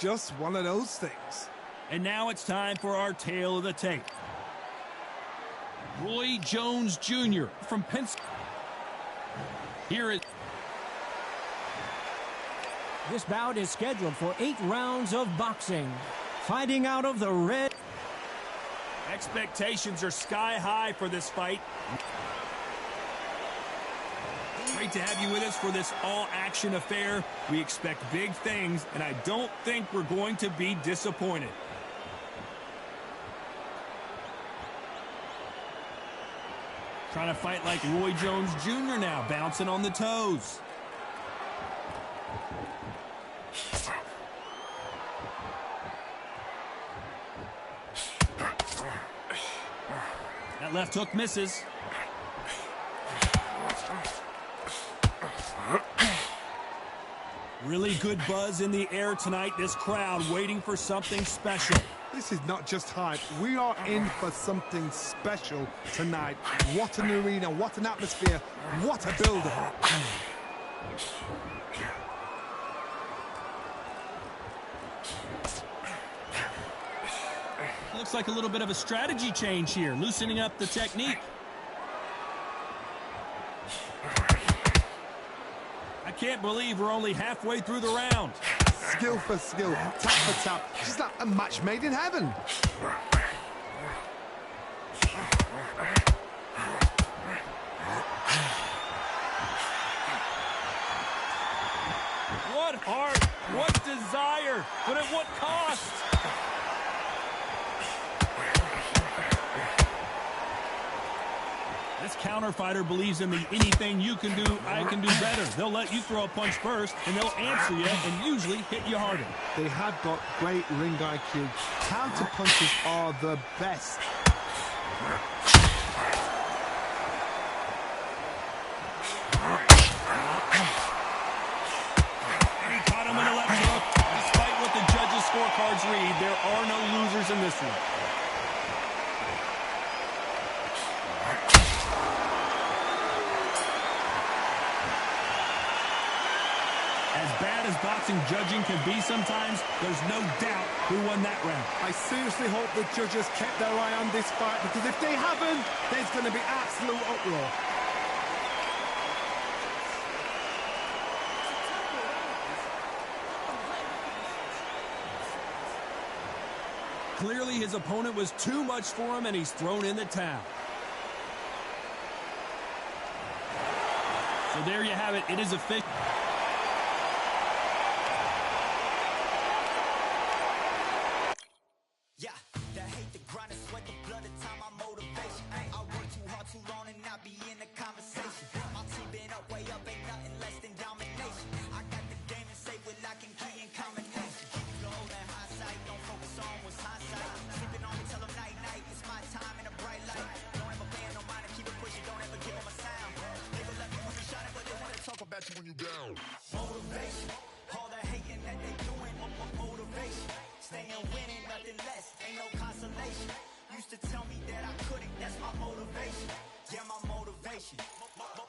just one of those things. And now it's time for our tale of the tape. Roy Jones Jr. from Pennsylvania. Here is... This bout is scheduled for 8 rounds of boxing. Fighting out of the red. Expectations are sky high for this fight. Great to have you with us for this all-action affair. We expect big things, and I don't think we're going to be disappointed. Trying to fight like Roy Jones Jr. now, bouncing on the toes. That left hook misses. Really good buzz in the air tonight. This crowd waiting for something special. This is not just hype. We are in for something special tonight. What an arena, what an atmosphere, what a build-up. Looks like a little bit of a strategy change here, loosening up the technique. I can't believe we're only halfway through the round. Skill for skill, tap for tap, just like a match made in heaven. What heart, what desire, but at what cost? This counter fighter believes in the anything you can do, I can do better. They'll let you throw a punch first, and they'll answer you and usually hit you harder. They have got great ring IQ. Counter punches are the best. And he caught him in a left hook. Despite what the judges' scorecards read, there are no losers in this one. As boxing judging can be sometimes, there's no doubt who won that round. I seriously hope the judges kept their eye on this fight, because if they haven't, there's going to be absolute uproar. Clearly his opponent was too much for him, and he's thrown in the towel. So there you have it. It is official. When you down. Motivation, all the hating that they doing, motivation. Staying winning, nothing less, ain't no consolation. Used to tell me that I couldn't, that's my motivation. Yeah, my motivation,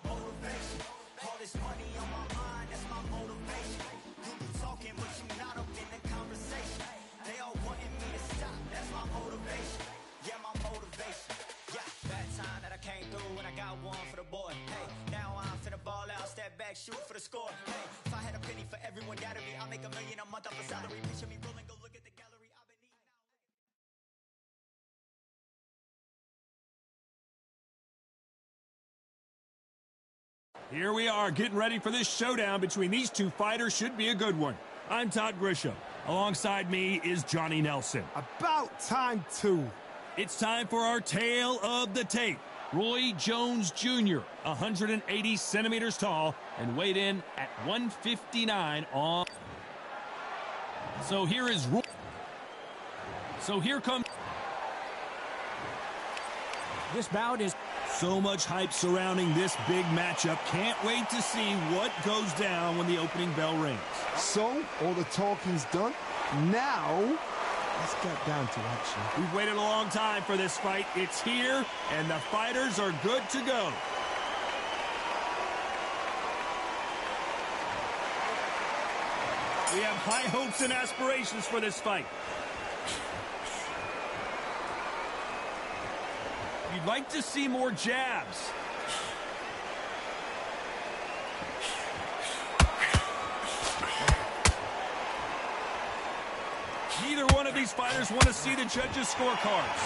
motivation. All this money on my mind, that's my motivation. You talking, but you not up in the conversation. They all wanting me to stop, that's my motivation. Yeah, my motivation. Yeah, bad time that I came through and I got one for the boy. Hey, now I'm finna ball out, step back, shoot for the score. Hey, if I had a penny for everyone doubted me, I'll make $1 million a month off a salary. Picture me rolling, go look at the gallery. I've been eating now. Here we are, getting ready for this showdown between these two fighters. Should be a good one. I'm Todd Grisham. Alongside me is Johnny Nelson. About time, too. It's time for our tale of the tape. Roy Jones Jr., 180 centimeters tall, and weighed in at 159 on. So here is Roy. So here comes. This bout is... So much hype surrounding this big matchup. Can't wait to see what goes down when the opening bell rings. So, all the talking's done. Now, let's get down to action. We've waited a long time for this fight. It's here, and the fighters are good to go. We have high hopes and aspirations for this fight. You'd like to see more jabs. Neither one of these fighters want to see the judges' scorecards.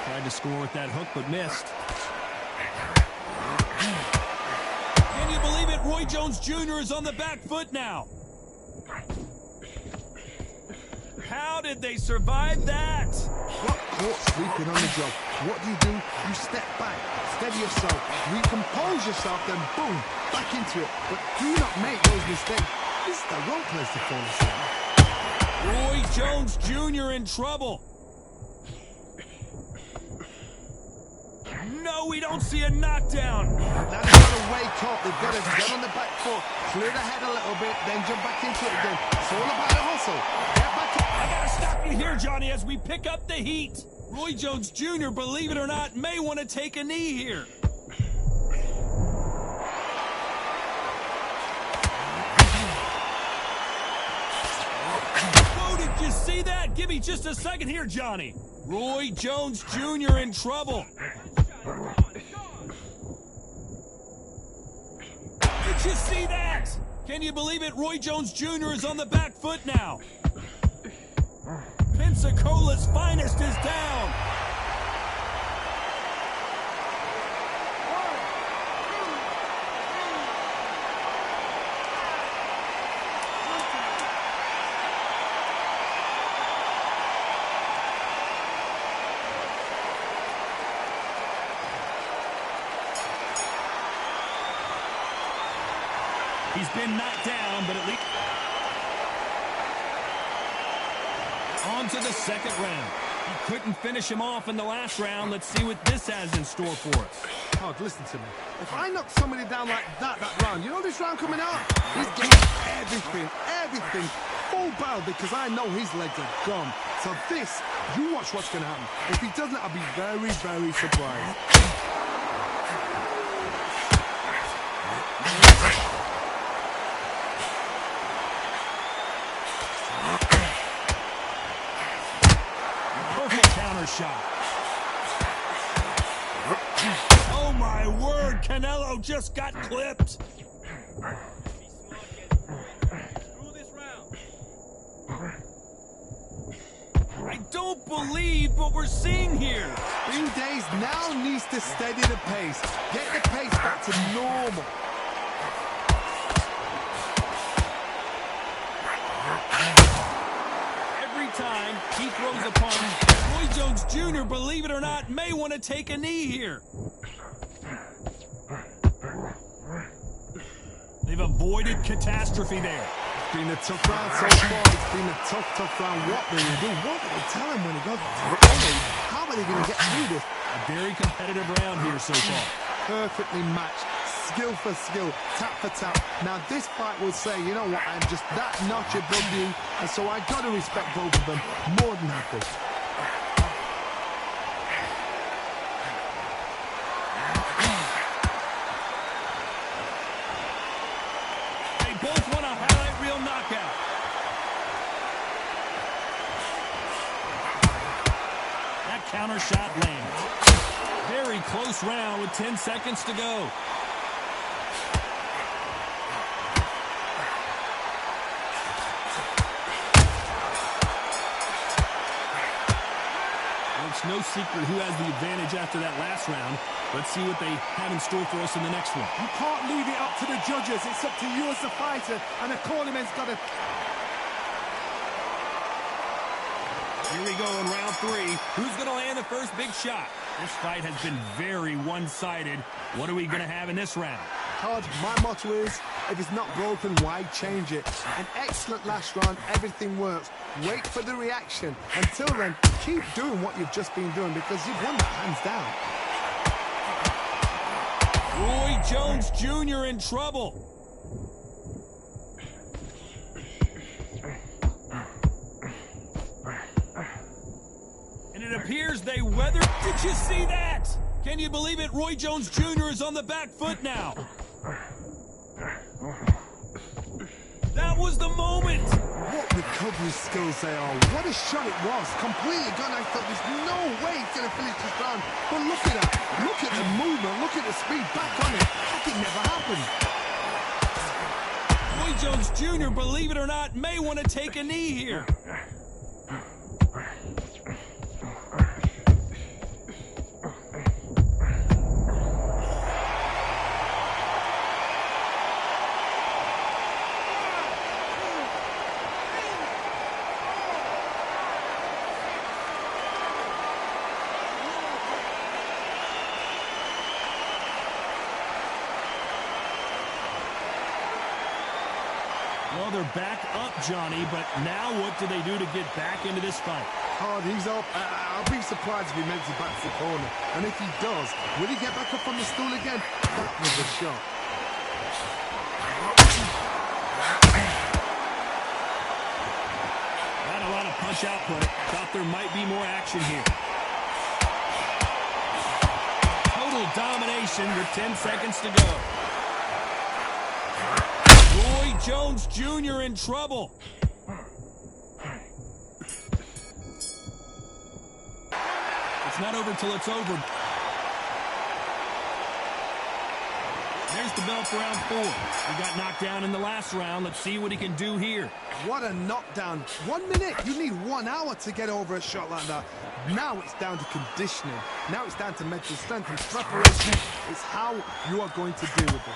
Tried to score with that hook, but missed. Can you believe it? Roy Jones Jr. is on the back foot now. How did they survive that? Got caught sleeping on the job. What do? You step back, steady yourself, recompose yourself, then boom, back into it. But do not make those mistakes. This is the wrong place to fall asleep. Roy Jones Jr. in trouble. No, we don't see a knockdown. Now they've got to wake up. They've got to get on the back foot, clear the head a little bit, then jump back into it again. It's all about the hustle. Get back to... I gotta stop you here, Johnny, as we pick up the heat. Roy Jones Jr., believe it or not, may want to take a knee here. Oh, did you see that? Give me just a second here, Johnny. Roy Jones Jr. in trouble. Did you see that? Can you believe it? Roy Jones Jr. is on the back foot now. Pensacola's finest is down. He's been knocked down, but at least... On to the second round. He couldn't finish him off in the last round. Let's see what this has in store for us. Todd, listen to me. If I knock somebody down like that round, you know this round coming out? He's getting everything, full barrel, because I know his legs are gone. So this, you watch what's going to happen. If he doesn't, I'll be very, very surprised. Counter shot. Oh my word, Canelo just got clipped. I don't believe what we're seeing here. Bing Days now needs to steady the pace. Get the pace back to normal. Every time he throws a punch, Roy Jones Jr., believe it or not, may want to take a knee here. They've avoided catastrophe there. It's been a tough round so far. It's been a tough round. What do they do? What do they tell him when he goes? How are they going to get through this? A very competitive round here so far. Perfectly matched. Skill for skill, tap for tap. Now this fight will say, you know what, I'm just that notch above you, and so I got to respect both of them more than happy. They both want a highlight reel knockout. That counter shot lands. Very close round with 10 seconds to go. It's no secret who has the advantage after that last round. Let's see what they have in store for us in the next one. You can't leave it up to the judges. It's up to you as the fighter, and the cornerman's got to... Here we go in round 3. Who's going to land the first big shot? This fight has been very one-sided. What are we going to have in this round? Todd, my motto is, if it's not broken, why change it? An excellent last round, everything works. Wait for the reaction. Until then, keep doing what you've just been doing, because you've won that hands down. Roy Jones Jr. in trouble. And it appears they weathered. Did you see that? Can you believe it? Roy Jones Jr. is on the back foot now. That was the moment. What recovery skills they are. What a shot it was. Completely gone. I thought there's no way he's going to finish this round. But look at that. Look at the movement. Look at the speed. Back on it. That thing never happened. Roy Jones Jr., believe it or not, may want to take a knee here. Well, they're back up, Johnny, but now what do they do to get back into this fight? Hard, he's up. I'll be surprised if he makes it back to the corner. And if he does, will he get back up on the stool again? That was a shot. Not a lot of punch output. Thought there might be more action here. Total domination with 10 seconds to go. Roy Jones Jr. in trouble. It's not over till it's over. There's the bell for round 4. He got knocked down in the last round. Let's see what he can do here. What a knockdown. 1 minute. You need 1 hour to get over a shot like that. Now it's down to conditioning. Now it's down to mental strength and preparation. It's how you are going to deal with it.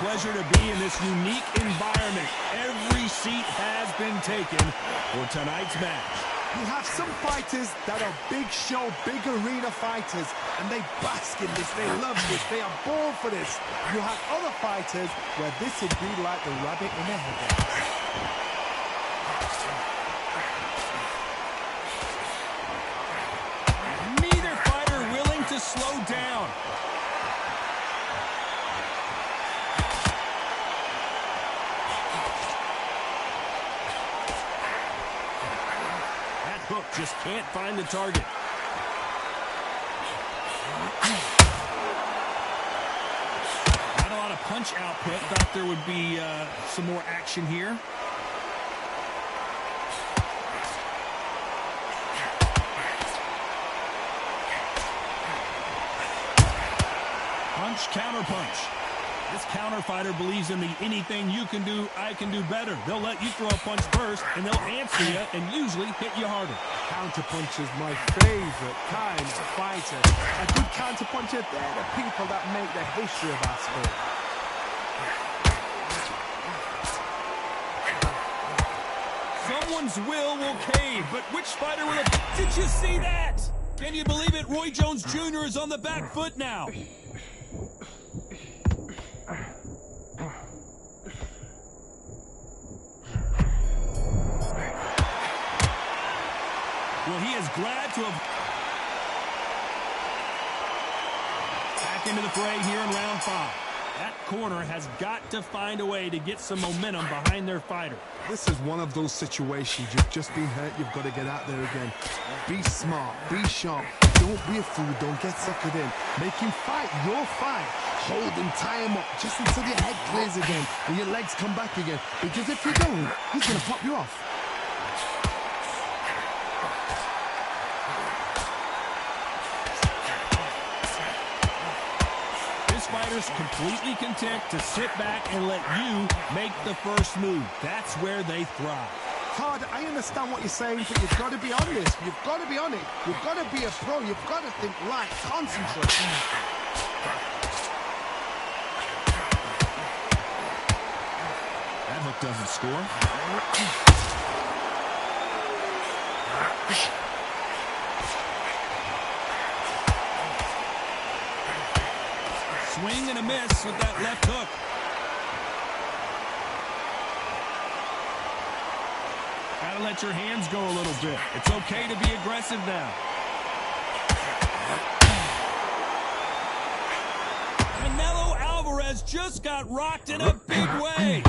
Pleasure to be in this unique environment. Every seat has been taken for tonight's match. You have some fighters that are big show, big arena fighters, and they bask in this, they love this, they are born for this. You have other fighters where this would be like the rabbit in the headlights. Neither fighter willing to slow down. Hook just can't find the target. Not a lot of punch output. Thought there would be some more action here. Punch, counter punch. This counter fighter believes in the anything you can do, I can do better. They'll let you throw a punch first, and they'll answer you and usually hit you harder. Counter punch is my favorite kind of fighter. A good counter puncher, they're the people that make the history of our sport. Someone's will cave, but which fighter will it? Did you see that? Can you believe it? Roy Jones Jr. is on the back foot now. Well, he is glad to have back into the fray here in round 5. That corner has got to find a way to get some momentum behind their fighter. This is one of those situations. You've just been hurt. You've got to get out there again. Be smart. Be sharp. Don't be a fool. Don't get suckered in. Make him fight your fight. Hold him, tie him up just until your head clears again and your legs come back again. Because if you don't, he's going to pop you off. Fighter's completely content to sit back and let you make the first move. That's where they thrive. Hard, I understand what you're saying, but you've got to be on this. You've got to be on it. You've got to be a pro. You've got to think right. Concentrate. That hook doesn't score. Swing and a miss with that left hook. Gotta let your hands go a little bit. It's okay to be aggressive now. Canelo Alvarez just got rocked in a big way.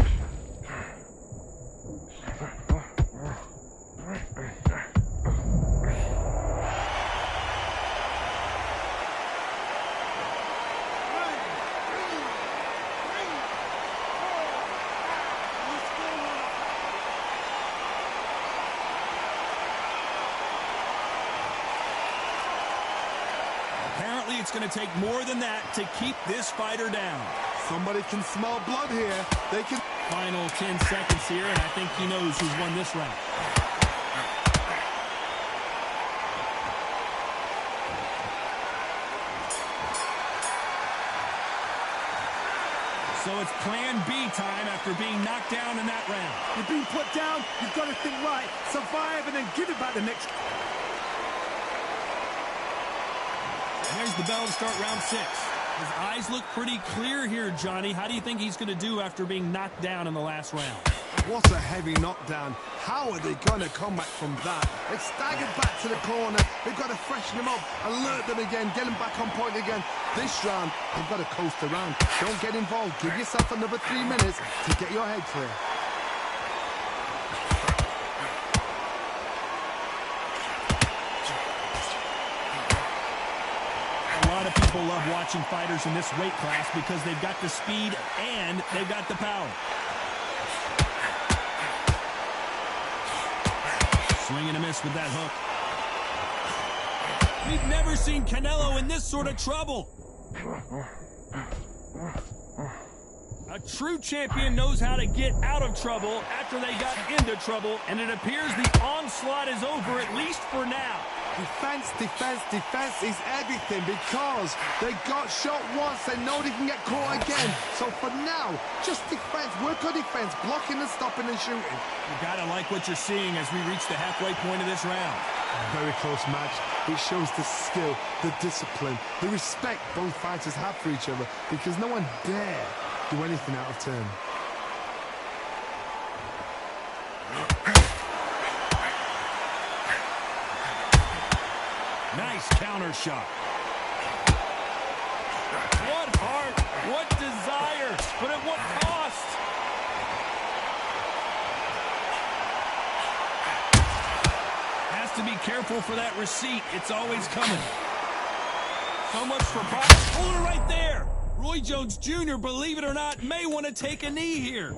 it's going to take more than that to keep this fighter down. Somebody can smell blood here. They can... Final 10 seconds here, and I think he knows who's won this round. So it's plan B time after being knocked down in that round. You've been put down, you've got to think right, survive, and then give it back the next... And there's the bell to start round 6. His eyes look pretty clear here, Johnny. How do you think he's going to do after being knocked down in the last round? What a heavy knockdown. How are they going to come back from that? They staggered back to the corner. They've got to freshen them up, alert them again, get them back on point again. This round, they've got to coast around. Don't get involved. Give yourself another 3 minutes to get your head clear. A lot of people love watching fighters in this weight class because they've got the speed and they've got the power. Swing and a miss with that hook. We've never seen Canelo in this sort of trouble. A true champion knows how to get out of trouble after they got into trouble, and it appears the onslaught is over, at least for now. Defense, defense, defense is everything because they got shot once. They know they can get caught again. So for now, just defense. Work on defense, blocking and stopping and shooting. You gotta like what you're seeing as we reach the halfway point of this round. Very close match. It shows the skill, the discipline, the respect both fighters have for each other because no one dare do anything out of turn. Nice counter shot. What heart, what desire, but at what cost? Has to be careful for that receipt. It's always coming. So much for pride. Hold it right there. Roy Jones Jr., believe it or not, may want to take a knee here.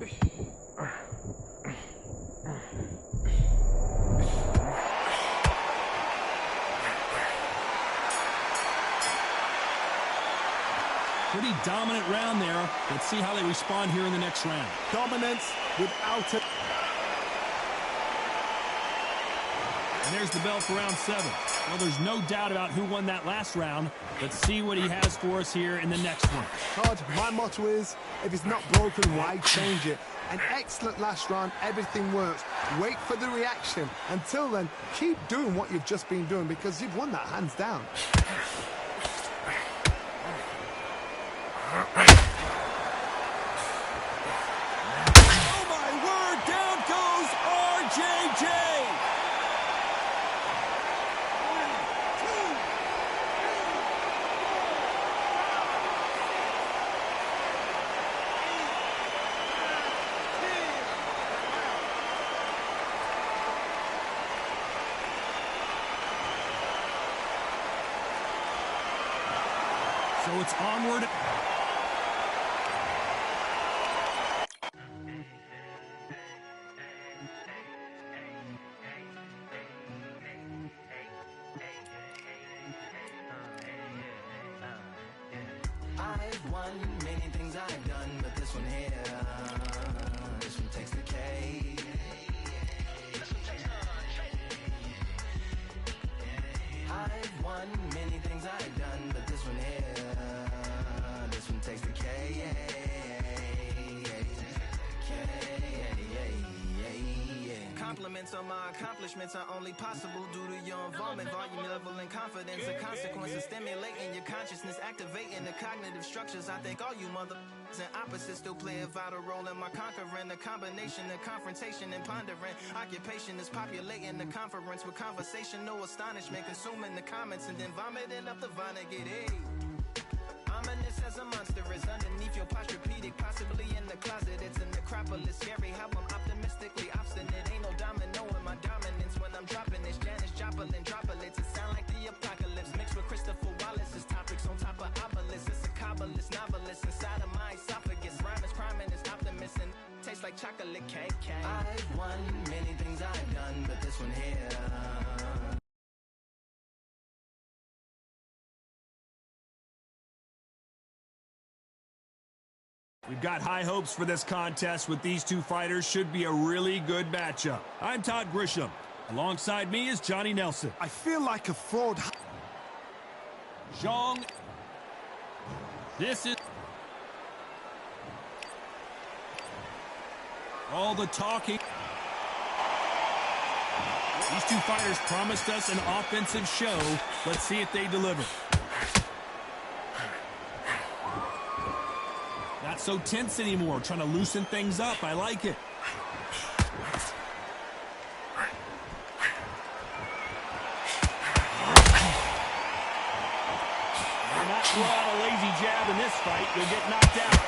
Pretty dominant round there. Let's see how they respond here in the next round. Dominance without it. And there's the bell for round 7. Well, there's no doubt about who won that last round. Let's see what he has for us here in the next one. Todd, my motto is, if it's not broken, why change it? An excellent last round, everything works. Wait for the reaction. Until then, keep doing what you've just been doing because you've won that hands down. Oh my word, down goes RJJ. So it's onward. I've won many things I've done, but this one here, this one takes the cake. I've won many things I've done, but this one here, this one takes the cake. Compliments on my accomplishments are only possible due to your involvement, volume, level, and confidence. The consequences stimulating your consciousness, activating the cognitive structures. I think all you and opposites still play a vital role in my conquering. The combination of confrontation and pondering. Occupation is populating the conference with conversation, no astonishment, consuming the comments and then vomiting up the Vonnegut. Hey. Ominous as a monster is underneath your posturepedic, possibly in the closet. It's a necropolis, scary how I'm optimistically obstinate. Ain't no domino in my dominance when I'm dropping this. Janis Joplin droplets, it sound like the apocalypse mixed with Christopher Wallace's topics on top of obelisks. It's a kabbalist novelist inside of my esophagus. Rhyme is crime and it's optimist and tastes like chocolate cake. I've won many things I've done, but this one here. We've got high hopes for this contest with these two fighters. Should be a really good matchup. I'm Todd Grisham. Alongside me is Johnny Nelson. I feel like a fraud. Zhang. This is... all the talking. These two fighters promised us an offensive show. Let's see if they deliver. Not so tense anymore, trying to loosen things up. I like it. Do not throw out a lazy jab in this fight. You'll get knocked out.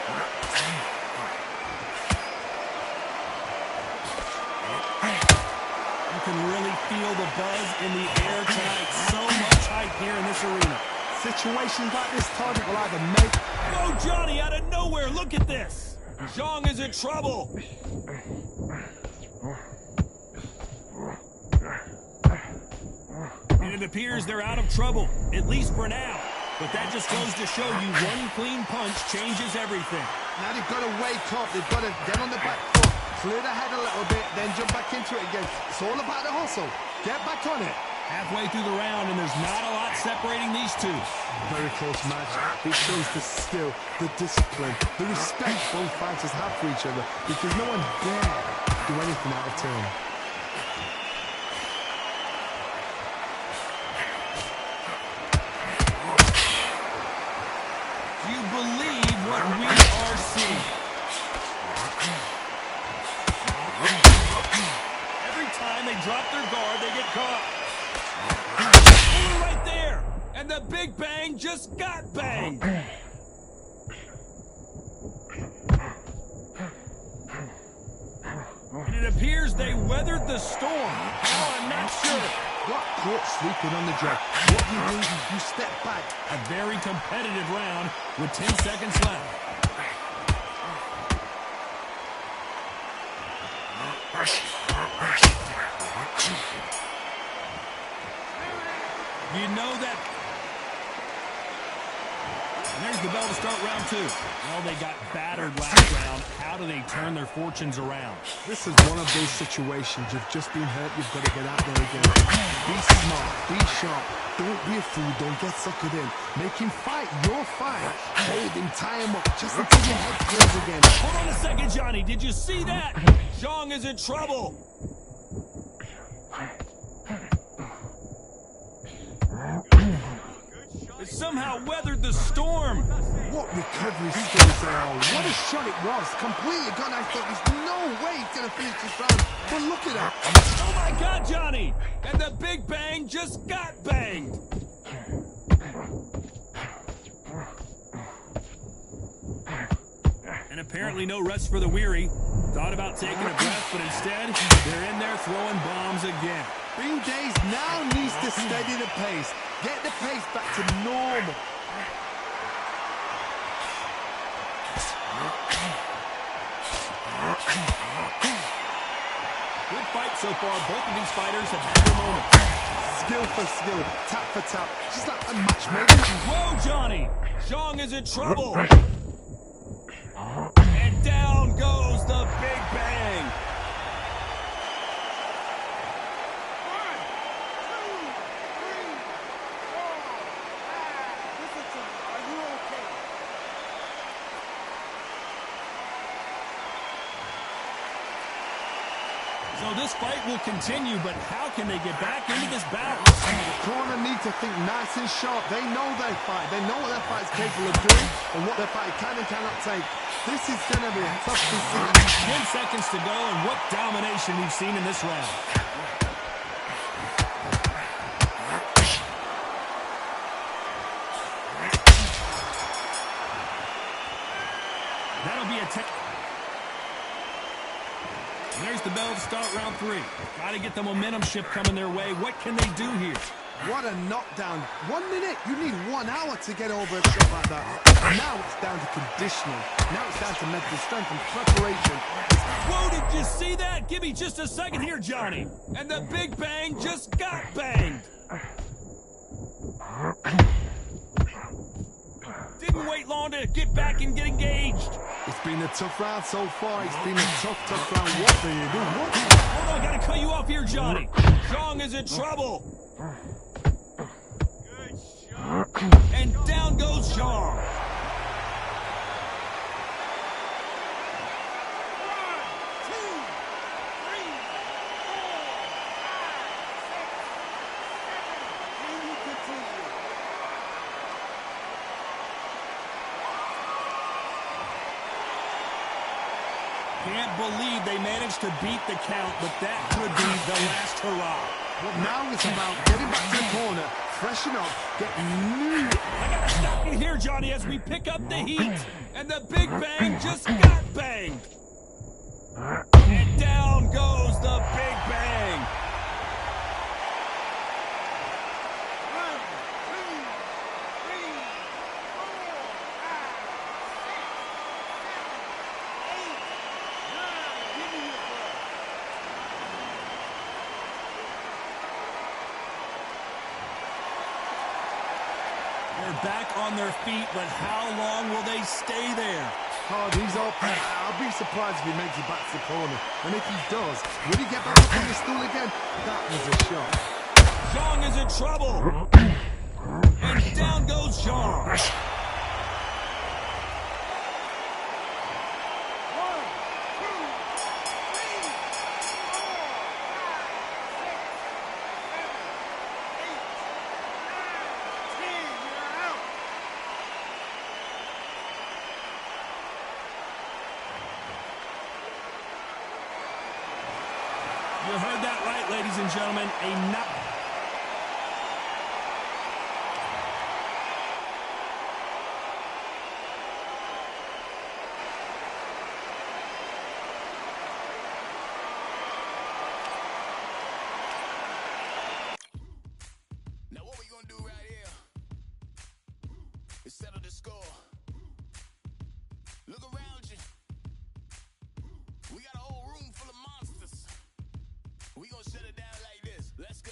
You can really feel the buzz in the air tonight. So much hype here in this arena. Situations like this, target will either make... Whoa, Johnny, out of nowhere, look at this! Zhang is in trouble! And it appears they're out of trouble, at least for now. But that just goes to show you one clean punch changes everything. Now they've got to wake up, they've got to get on the back foot, clear the head a little bit, then jump back into it again. It's all about the hustle. Get back on it. Halfway through the round, and there's not a lot separating these two. Very close match. It shows the skill, the discipline, the respect both fighters have for each other, because no one dare do anything out of turn. Do you believe what we are seeing? Every time they drop their guard, they get caught. Right there, and the big bang just got banged. And it appears they weathered the storm. How, I'm not sure. Got caught sleeping on the job. What you do, you step back. A very competitive round with 10 seconds left. You know that. And there's the bell to start round two. Well, they got battered last round. How do they turn their fortunes around? This is one of those situations. You've just been hurt. You've got to get out there again. Be smart. Be sharp. Don't be a fool. Don't get suckered in. Make him fight your fight. Hold him. Tie him up. Just until your head clears again. Hold on a second, Johnny. Did you see that? Zhang is in trouble. It somehow weathered the storm. What recovery skills there are. What a shot it was. Completely gone. I thought there's no way he's going to finish this round. But look at that. Oh my God, Johnny. And the big bang just got banged. And apparently no rest for the weary. Thought about taking a breath, but instead, they're in there throwing bombs again. Bing Days now needs to steady the pace. Get the pace back to normal. Good fight so far. Both of these fighters have had their moments. Skill for skill, tap for tap. Just like a matchmaker. Whoa, Johnny! Zhang is in trouble. And down goes the big bang. So this fight will continue, but how can they get back into this battle? The corner need to think nice and sharp. They know their fight. They know what their fight is capable of doing and what their fight can and cannot take. This is going to be a tough decision. 10 seconds to go, and what domination we've seen in this round. That'll be a 10. There's the bell to start round three. Got to get the momentum shift coming their way. What can they do here? What a knockdown. 1 minute. You need 1 hour to get over a shot like that. Now it's down to conditioning. Now it's down to mental strength and preparation. Whoa, did you see that? Give me just a second here, Johnny. And the big bang just got banged. Didn't wait long to get back and get engaged. It's been a tough round so far. It's been a tough round. What do you do? What? Hold on, I gotta cut you off here, Johnny. Zhang is in trouble. Good shot. And down goes Zhang. Can't believe they managed to beat the count, but that could be the last hurrah. Well, now it's about getting back to the corner, freshen up, getting new. I gotta stop you here, Johnny, as we pick up the heat. And the Big Bang just got banged. And down goes the Big Bang. They're back on their feet, but how long will they stay there? Oh, he's up. I'll be surprised if he makes it back to the corner. And if he does, will he get back up on the stool again? That was a shot. Zhang is in trouble. And down goes Zhang. You heard that right, ladies and gentlemen. A knock. Now what we gonna do right here is settle the score. Look around you. We got a whole room full of monsters. We gonna shut it down like this. Let's go.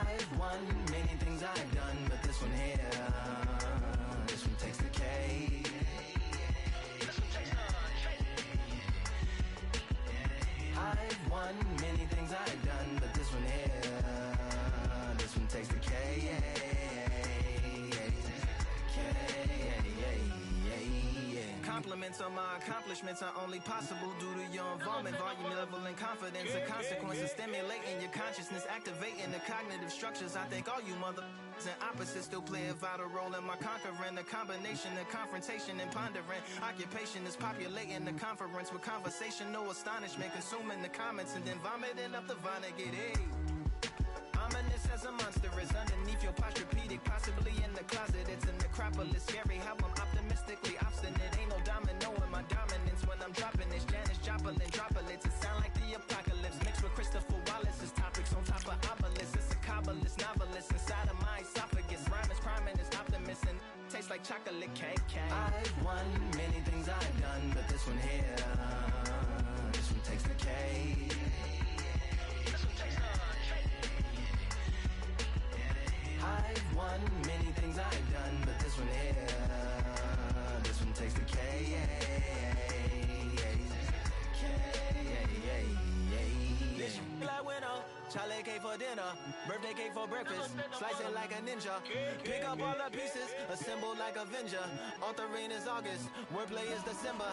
I've won many things I've done, but this one here, this one takes the cake. I've won many things I've done, but this one here, this one takes the cake. Compliments on my accomplishments are only possible due to your involvement, volume, level, and confidence. The consequences stimulating your consciousness, activating the cognitive structures. I think all you and opposites still play a vital role in my conquering. The combination of confrontation and pondering. Occupation is populating the conference with conversation, no astonishment, consuming the comments and then vomiting up the Vonnegut. Hey. Ominous as a monster is underneath your posturepedic, possibly in the closet. It's a necropolis, scary how I'm optimistically obstinate. Ain't no domino in my dominance when I'm dropping this. Janis Joplin droplets, it sound like the apocalypse mixed with Christopher Wallace's topics on top of obelisks. It's a kabbalist novelist inside of my esophagus. Rhyme is priming, is optimist and tastes like chocolate cake. I've won many things I've done, but this one here, this one takes the cake. I've won many things I've done, but this one here, this one takes the cake. Like winner, Charlie cake for dinner, birthday cake for breakfast, slice it like a ninja, pick up all the pieces, assemble like Avenger. Authoring is August, wordplay is December.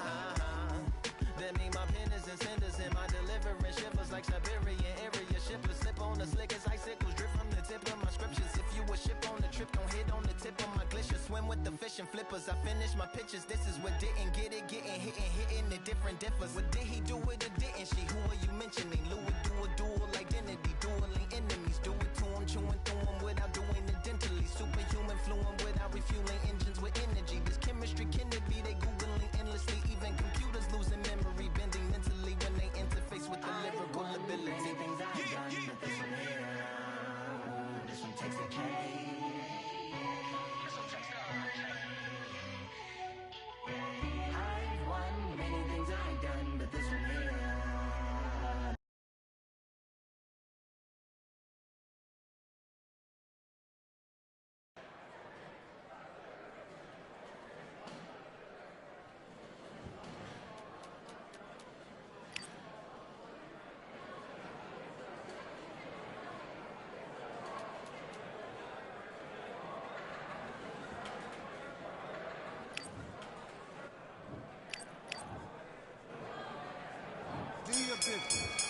That mean my pen is in cinders and my delivery shivers like Siberian area shippers. Slip on the slick as icicles, drip from the tip of my scriptures. If you a ship on the trip, don't hit on the tip of my glacier. Swim with the fish and flippers. I finish my pictures. This is what didn't get it, getting hitting the different differs. What did he do it or didn't she? Who are you mentioning? Louis do a dual identity, dueling enemies. Do it to him, chewing through him without doing it dentally. Superhuman fluent without refueling engines with energy. This chemistry can it be? They googling endlessly. Even computers losing memory, bending mentally when they interface with the lyrical ability. Things I've done, but this one here, this one takes the cake. I've won many things I've done, but this one here. Do your business.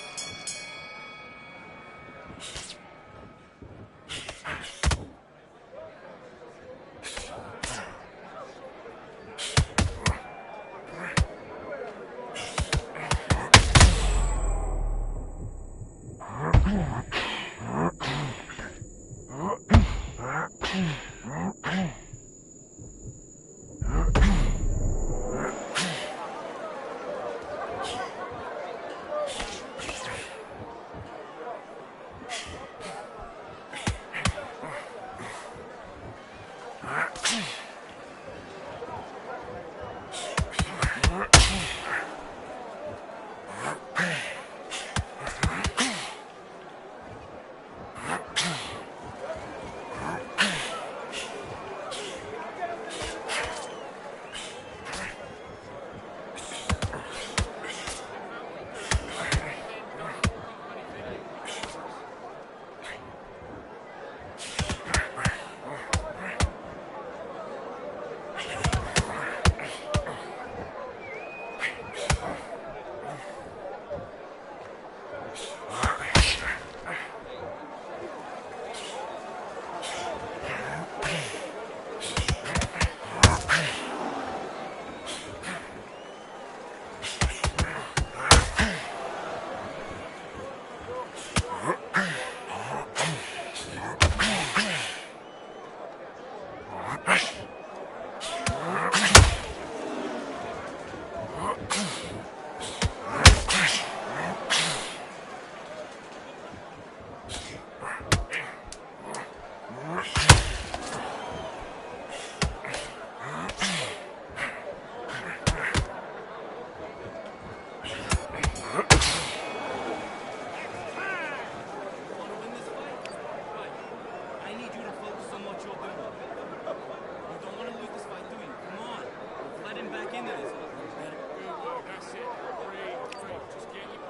into this a little bit better. That's it. Great. Just get you.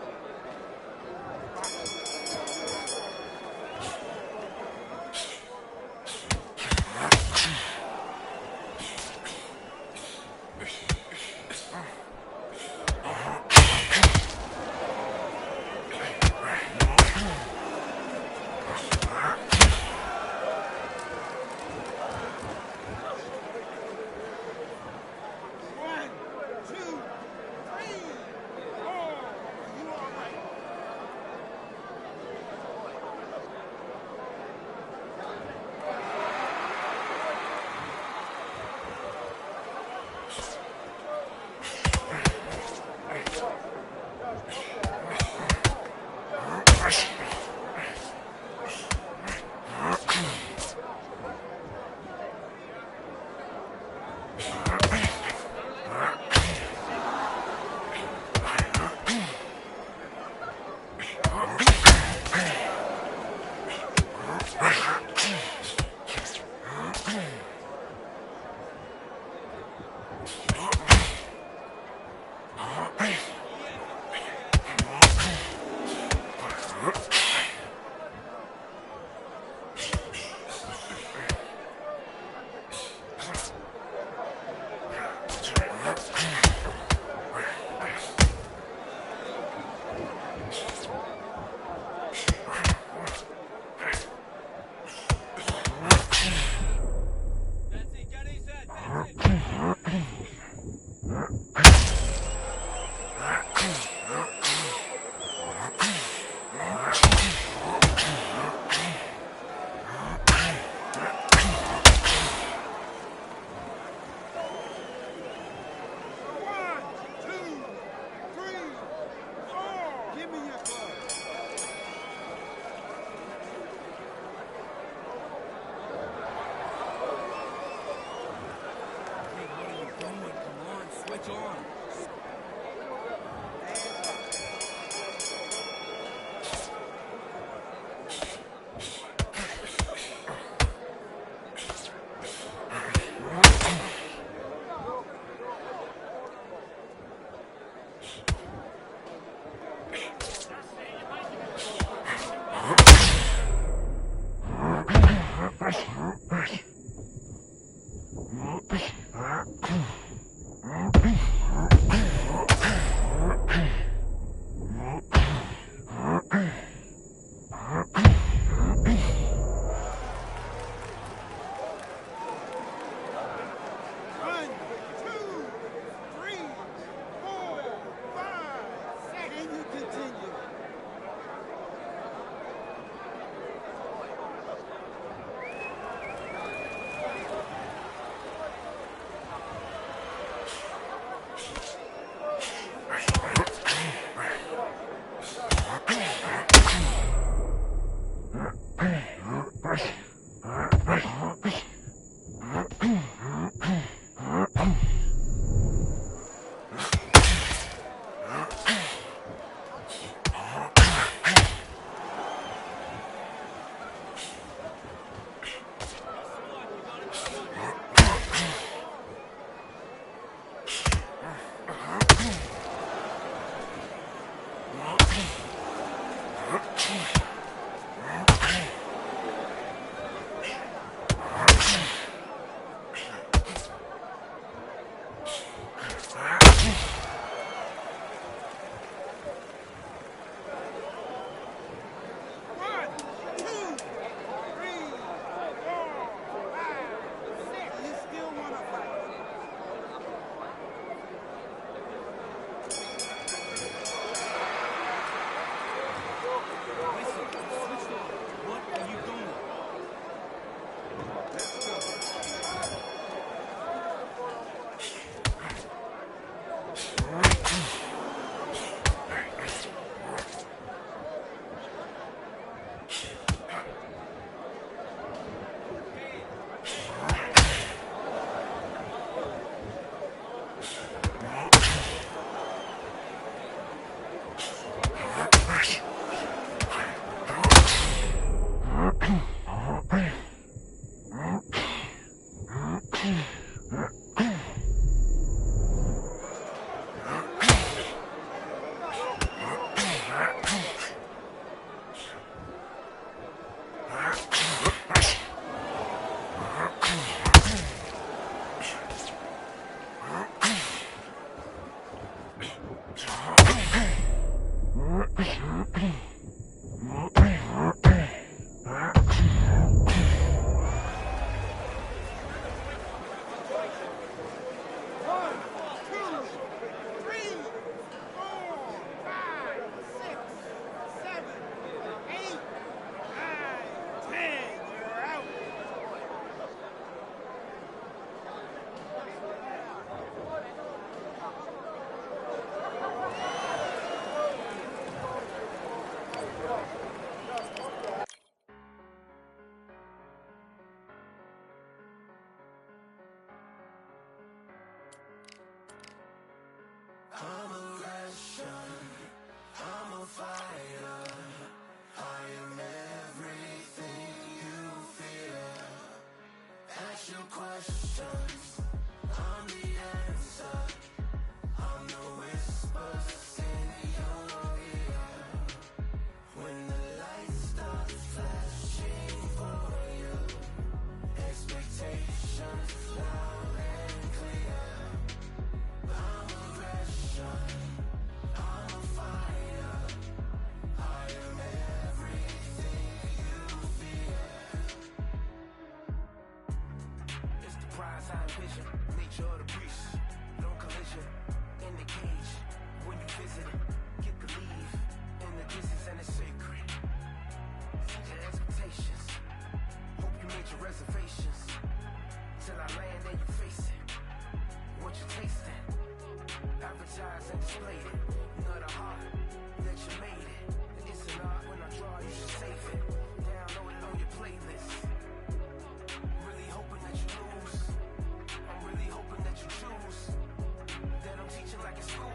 I'm teaching like it's school.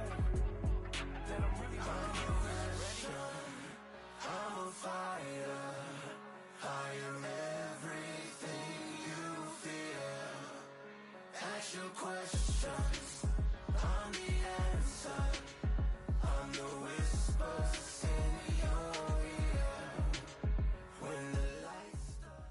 That I'm really about to use. I'm a fighter. I am everything you fear. Ask your questions. I'm the answer. I'm the whispers in your ear. When the lights start.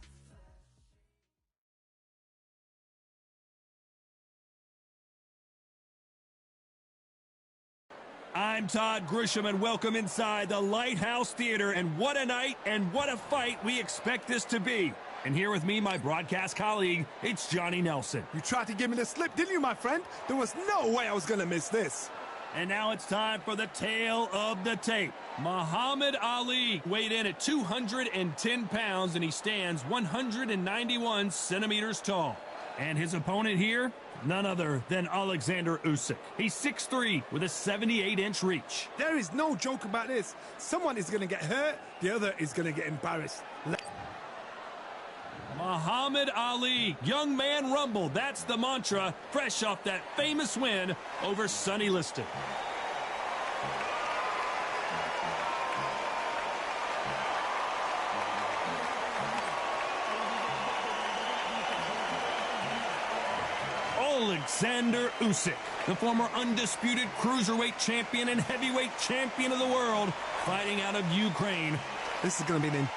I'm Todd Grisham, and welcome inside the Lighthouse Theater. And what a night and what a fight we expect this to be. And here with me, my broadcast colleague, it's Johnny Nelson. You tried to give me the slip, didn't you, my friend? There was no way I was going to miss this. And now it's time for the tale of the tape. Muhammad Ali weighed in at 210 pounds, and he stands 191 centimeters tall. And his opponent here, none other than Alexander Usyk. He's 6'3", with a 78-inch reach. There is no joke about this. Someone is going to get hurt, the other is going to get embarrassed. Muhammad Ali, young man rumble, that's the mantra, fresh off that famous win over Sonny Liston. Alexander Usyk, the former undisputed cruiserweight champion and heavyweight champion of the world, fighting out of Ukraine. This is going to be an...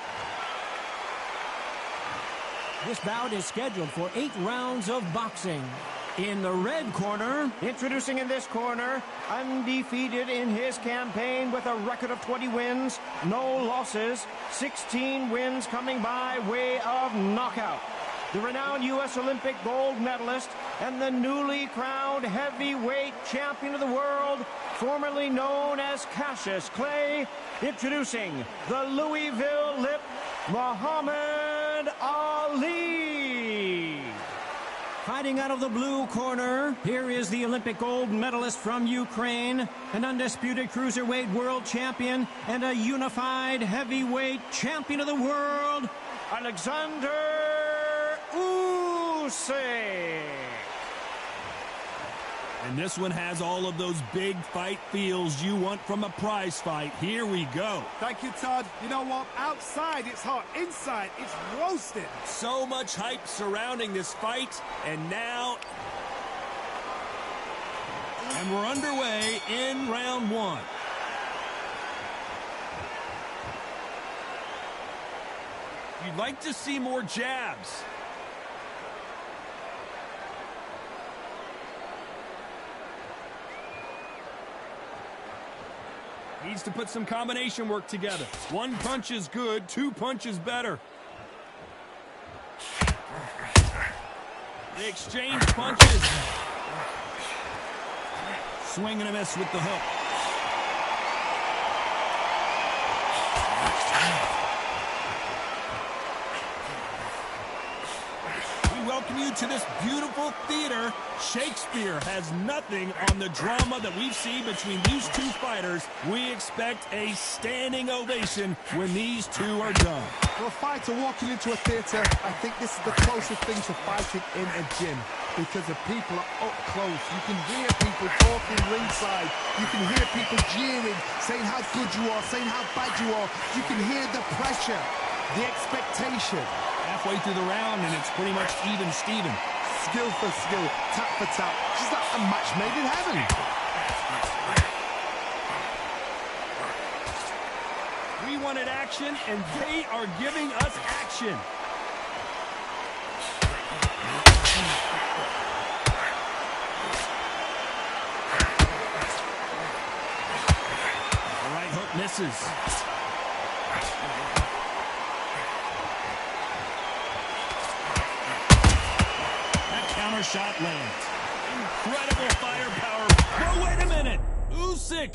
This bout is scheduled for 8 rounds of boxing. In the red corner, introducing in this corner, undefeated in his campaign with a record of 20 wins, no losses, 16 wins coming by way of knockout. The renowned U.S. Olympic gold medalist and the newly crowned heavyweight champion of the world, formerly known as Cassius Clay, introducing the Louisville Lip, Muhammad Ali. Fighting out of the blue corner, here is the Olympic gold medalist from Ukraine, an undisputed cruiserweight world champion, and a unified heavyweight champion of the world, Alexander Usyk. And this one has all of those big fight feels you want from a prize fight. Here we go. Thank you, Todd. You know what? Outside, it's hot. Inside, it's roasted. So much hype surrounding this fight, and now... And we're underway in round 1. You'd like to see more jabs. Needs to put some combination work together. 1 punch is good, 2 punches better. They exchange punches. Swing and a miss with the hook. We welcome you to this beautiful theater. Shakespeare has nothing on the drama that we've seen between these two fighters. We expect a standing ovation when these two are done. For a fighter walking into a theatre, I think this is the closest thing to fighting in a gym, because the people are up close. You can hear people talking ringside. You can hear people jeering, saying how good you are, saying how bad you are. You can hear the pressure, the expectation. Halfway through the round, and it's pretty much even Steven. Skill for skill, tap for tap. Just like a match made in heaven. We wanted action, and they are giving us action. The right hook misses. Counter shot lands. Incredible firepower. But wait a minute. Usyk.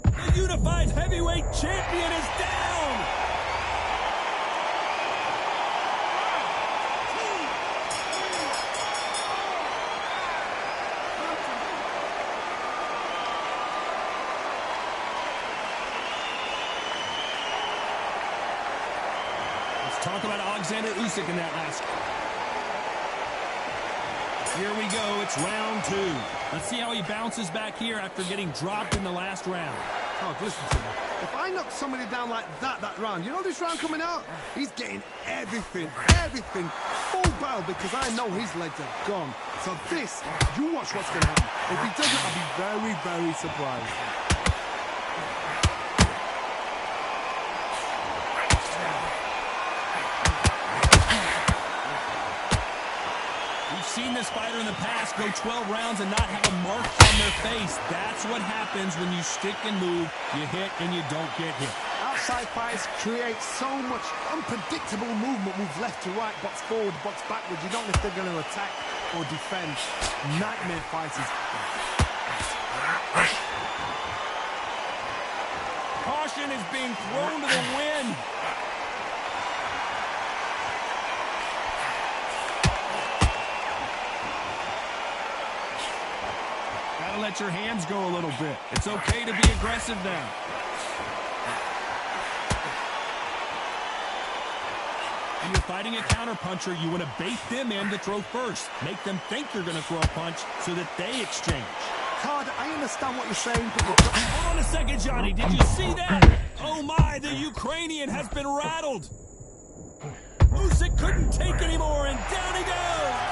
The unified heavyweight champion is down. Talk about Alexander Usyk in that last. Here we go. It's round 2. Let's see how he bounces back here after getting dropped in the last round. Oh, listen to me. If I knock somebody down like that round, you know this round coming out? He's getting everything, full barrel, because I know his legs are gone. So this, you watch what's going to happen. If he doesn't, I'll be very, very surprised. Seen this fighter in the past go 12 rounds and not have a mark on their face. That's what happens when you stick and move, you hit and you don't get hit. Outside fights create so much unpredictable movement. Move left to right, box forward, box backwards. You don't know if they're going to attack or defend. Nightmare fighters. Caution is being thrown to the wind. Let your hands go a little bit. It's okay to be aggressive now. When you're fighting a counterpuncher, you want to bait them in to throw first. Make them think you're going to throw a punch so that they exchange. Todd, I understand what you're saying, but hold on a second, Johnny. Did you see that? Oh my, the Ukrainian has been rattled. Usyk couldn't take anymore, and down he goes.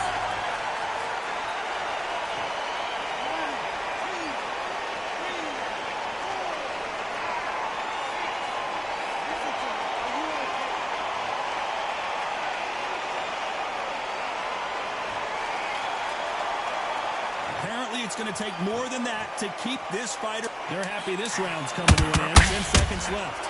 It's going to take more than that to keep this fighter. They're happy this round's coming to an end. 10 seconds left.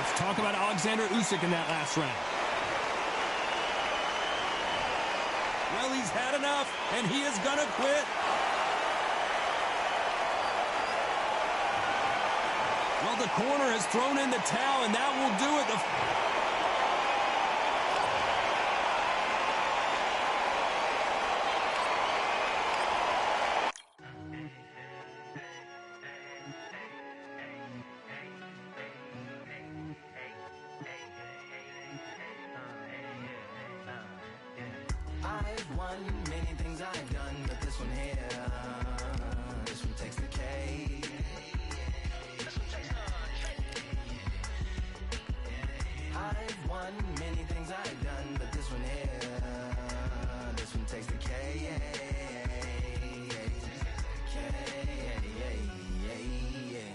Let's talk about Alexander Usyk in that last round. Well, he's had enough, and he is going to quit. Well, the corner has thrown in the towel, and that will do it. I've won many things I've done, but this one here, this one takes the cake. I've won many things I've done, but this one here, this one takes the cake.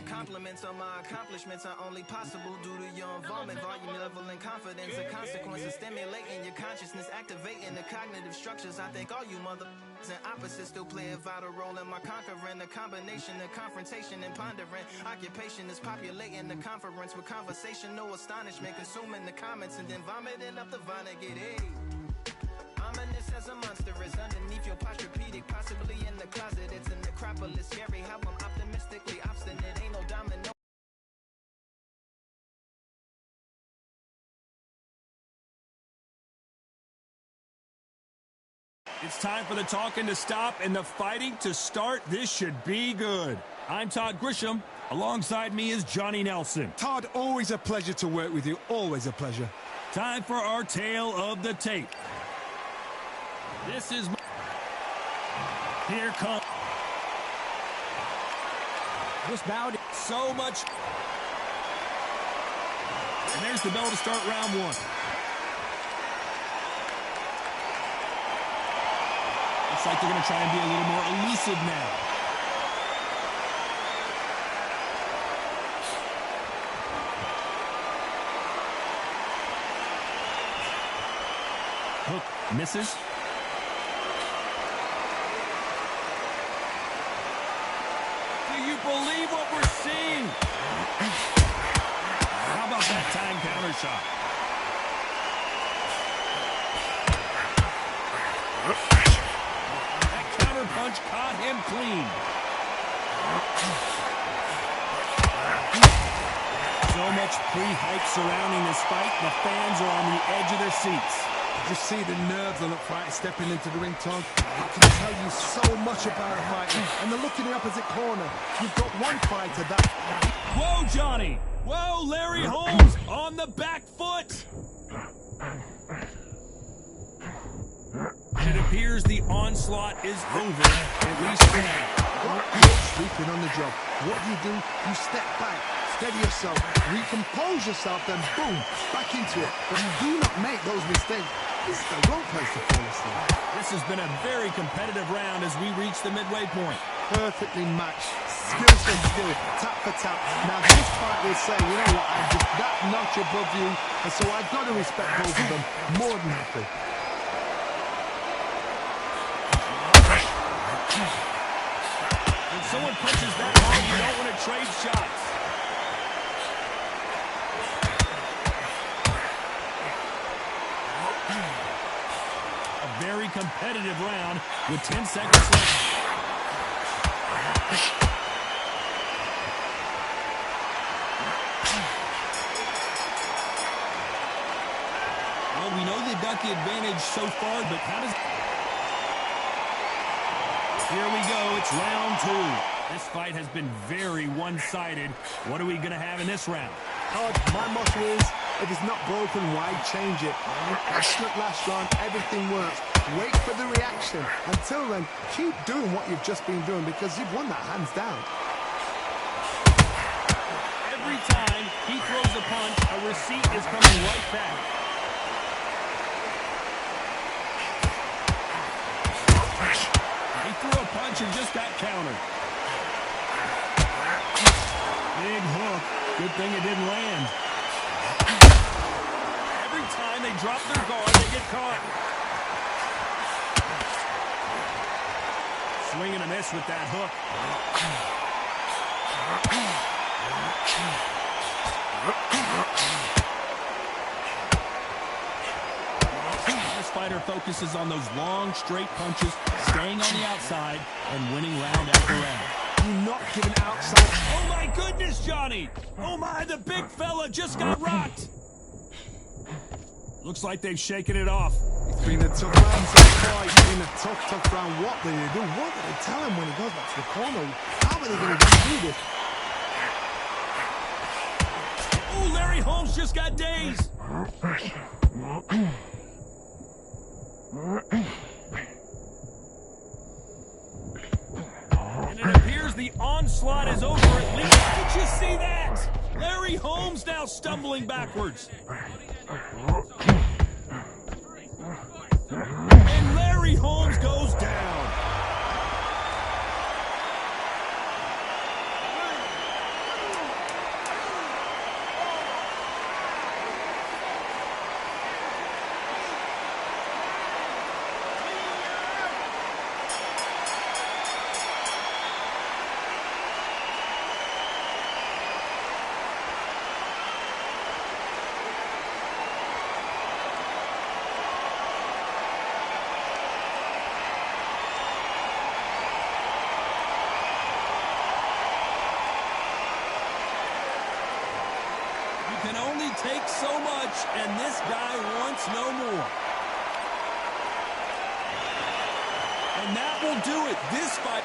Compliments on my accomplishments are only possible due to your involvement, volume, level, and confidence. The consequences stimulating your consciousness, activating the cognitive structures. I think all you mother and opposites still play a vital role in my conquering. The combination of confrontation and pondering. Occupation is populating the conference with conversation, no astonishment, consuming the comments and then vomiting up the Vonnegut. Hey, ominous as a monster is underneath your posturepedic, possibly in the closet. It's an necropolis, scary how I'm optimistically obstinate. Ain't no domino. It's time for the talking to stop and the fighting to start. This should be good. I'm Todd Grisham. Alongside me is Johnny Nelson. Todd, always a pleasure to work with you. Always a pleasure. Time for our tale of the tape. This is... Here comes... This bout, so much... And there's the bell to start round 1. Looks like they're going to try and be a little more elusive now. Hook misses. Do you believe what we're seeing? How about that time counter shot? That counter punch caught him clean. So much pre-hype surrounding this fight, the fans are on the edge of their seats. Just see the nerves on that fight stepping into the ring, Tom. I can tell you so much about a fighter. And the look in the opposite corner. You've got one fighter that... Whoa, Johnny! Whoa, Larry Holmes on the back foot! It appears the onslaught is over, at least for now. You're sleeping on the job. What do? You step back, steady yourself, recompose yourself, then boom, back into it. But do not make those mistakes. This is the wrong place to fall asleep. This has been a very competitive round as we reach the midway point. Perfectly matched. Skill for skill, tap for tap. Now this fight will say, you know what, I'm just that notch above you, and so I've got to respect both of them more than happy. When someone punches that hard, you don't want to trade shots. A very competitive round with 10 seconds left. Well, we know they've got the advantage so far, but how does... Here we go, it's round 2. This fight has been very one-sided. What are we going to have in this round? My motto is, if it's not broken, why change it? Excellent last round, everything works. Wait for the reaction. Until then, keep doing what you've just been doing because you've won that hands down. Every time he throws a punch, a receipt is coming right back. He threw a punch and just got countered. Big hook. Good thing it didn't land. Every time they drop their guard, they get caught. Swing and a miss with that hook. This fighter focuses on those long, straight punches, staying on the outside, and winning round after round. Do not give an outside. Oh my goodness, Johnny! Oh my, the big fella just got rocked! Looks like they've shaken it off. It's been a tough round so far. It's been a tough round. What do they do? What do they tell him when he goes back to the corner? How are they going to get through this? Oh, Larry Holmes just got dazed! And it appears the onslaught is over at least. Did you see that? Larry Holmes now stumbling backwards. And Larry Holmes goes down. Can only take so much, and this guy wants no more. And that will do it. This fight...